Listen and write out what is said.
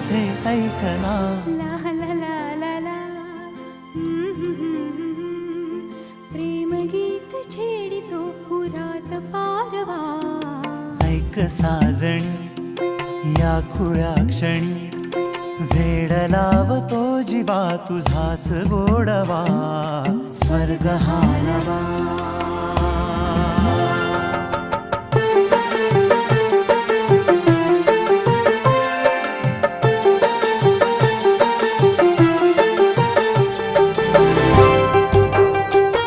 तुझे ऐकना. ला ला ला ला ला प्रेमगीत छेडितो पुरात पारवा. ऐक साजणी या खुळ्या क्षणी वेड लावतो जीवा तुझाच गोडवा. स्वर्ग हा नवा